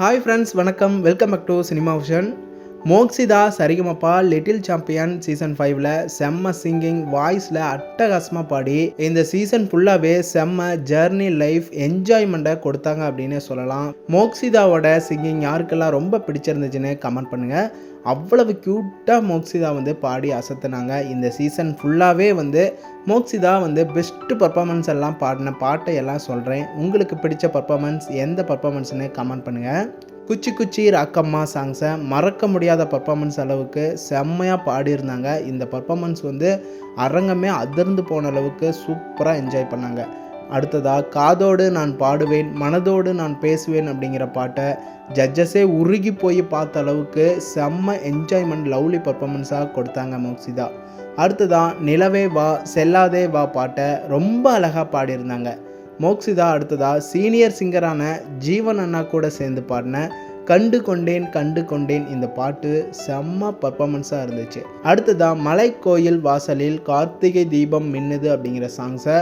Hi friends, வணக்கம். Welcome back to cinema vision. Mokshitha Sarigamapa little champion season 5ல் செம்ம singing வாய்ஸில் அட்டகாசமாக பாடி இந்த சீசன் ஃபுல்லாகவே செம்ம ஜர்னி லைஃப் என்ஜாய்மெண்ட்டை கொடுத்தாங்க அப்படின்னு சொல்லலாம். மோக்ஷிதாவோட சிங்கிங் யாருக்கெல்லாம் ரொம்ப பிடிச்சிருந்துச்சுன்னு கமெண்ட் பண்ணுங்கள். அவ்வளவு க்யூட்டாக மோக்ஷிதா பாடி அசத்துனாங்க. இந்த சீசன் ஃபுல்லாகவே மோக்ஷிதா பெஸ்ட்டு பர்ஃபார்மன்ஸ் எல்லாம் பாடின பாட்டை எல்லாம் சொல்கிறேன். உங்களுக்கு பிடிச்ச பர்ஃபார்மன்ஸ் எந்த பர்ஃபார்மன்ஸ்னு கமெண்ட் பண்ணுங்கள். குச்சி குச்சி ராக்கம்மா சாங்ஸை மறக்க முடியாத பர்ஃபார்மன்ஸ் அளவுக்கு செம்மையாக பாடியிருந்தாங்க. இந்த பர்ஃபார்மன்ஸ் அரங்கமே அதிர்ந்து போன அளவுக்கு சூப்பராக என்ஜாய் பண்ணாங்க. அடுத்ததாக காதோடு நான் பாடுவேன் மனதோடு நான் பேசுவேன் அப்படிங்கிற பாட்டை ஜட்ஜஸே உருகி போய் பார்த்த அளவுக்கு செம்ம என்ஜாய்மெண்ட் லவ்லி பர்ஃபார்மன்ஸாக கொடுத்தாங்க மோக்ஷிதா. அடுத்ததாக நிலவே வா செல்லாதே வா பாட்டை ரொம்ப அழகாக பாடியிருந்தாங்க மோக்ஷிதா. அடுத்ததாக சீனியர் சிங்கரான ஜீவன் அண்ணா கூட சேர்ந்து பாடின கண்டு கொண்டேன் இந்த பாட்டு செம்ம பர்ஃபார்மன்ஸாக இருந்துச்சு. அடுத்ததாக மலை கோயில் வாசலில் கார்த்திகை தீபம் மின்னுது அப்படிங்கிற சாங்ஸை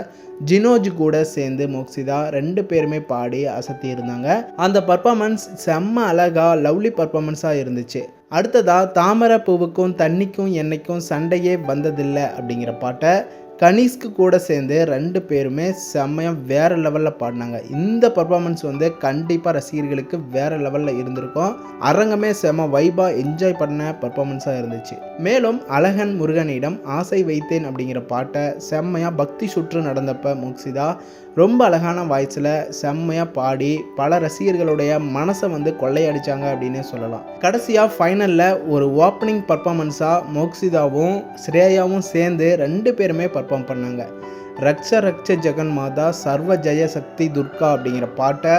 ஜினோஜ் கூட சேர்ந்து மோக்ஷிதா 2 பேருமே பாடி அசத்தி இருந்தாங்க. அந்த பர்ஃபார்மன்ஸ் செம்ம அழகா லவ்லி பர்ஃபார்மன்ஸாக இருந்துச்சு. அடுத்ததாக தாமரை பூவுக்கும் தண்ணிக்கும் எண்ணெய்க்கும் சண்டையே வந்ததில்லை அப்படிங்கிற பாட்டை கனிஷ்க்கு கூட சேர்ந்து 2 பேருமே செம்மையாக வேறு லெவலில் பாடினாங்க. இந்த பர்ஃபார்மன்ஸ் கண்டிப்பாக ரசிகர்களுக்கு வேறு லெவலில் இருந்திருக்கும். அரங்கமே செம்ம வைபாக என்ஜாய் பண்ண பர்ஃபார்மன்ஸாக இருந்துச்சு. மேலும் அழகன் முருகனிடம் ஆசை வைத்தேன் அப்படிங்கிற பாட்டை செம்மையாக பக்தி சுற்று நடந்தப்ப மோக்ஷிதா ரொம்ப அழகான வாய்ஸில் செம்மையாக பாடி பல ரசிகர்களுடைய மனசை கொள்ளையடிச்சாங்க அப்படின்னு சொல்லலாம். கடைசியாக ஃபைனலில் ஒரு ஓப்பனிங் பர்ஃபார்மன்ஸாக மோக்ஷிதாவும் ஸ்ரேயாவும் சேர்ந்து 2 பேருமே பர்ஃபார்ம் பண்ணாங்க. ரக்ஷ ரக்ஷ ஜெகன் மாதா சர்வ ஜெய சக்தி துர்கா அப்படிங்கிற பாட்டை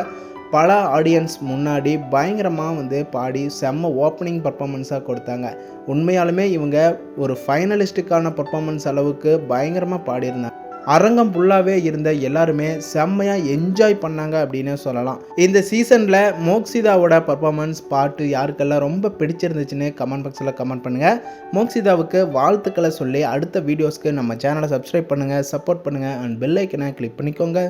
பல ஆடியன்ஸ் முன்னாடி பயங்கரமாக பாடி செம்ம ஓப்பனிங் பர்ஃபார்மன்ஸாக கொடுத்தாங்க. உண்மையாலுமே இவங்க ஒரு ஃபைனலிஸ்ட்டுக்கான பர்ஃபார்மன்ஸ் அளவுக்கு பயங்கரமாக பாடியிருந்தாங்க. அரங்கம் ஃபுல்லாகவே இருந்த எல்லாருமே செம்மையாக என்ஜாய் பண்ணாங்க அப்படின்னு சொல்லலாம். இந்த சீசனில் மோக்ஷிதாவோட பர்ஃபார்மன்ஸ் பாட்டு யாருக்கெல்லாம் ரொம்ப பிடிச்சிருந்துச்சுன்னு கமெண்ட் பாக்ஸில் கமெண்ட் பண்ணுங்கள். மோக்ஷிதாவுக்கு வாழ்த்துக்களை சொல்லி அடுத்த வீடியோஸ்க்கு நம்ம சேனலை சப்ஸ்கிரைப் பண்ணுங்கள், சப்போர்ட் பண்ணுங்கள் அண்ட் பெல் ஐக்கனை கிளிக் பண்ணிக்கோங்க.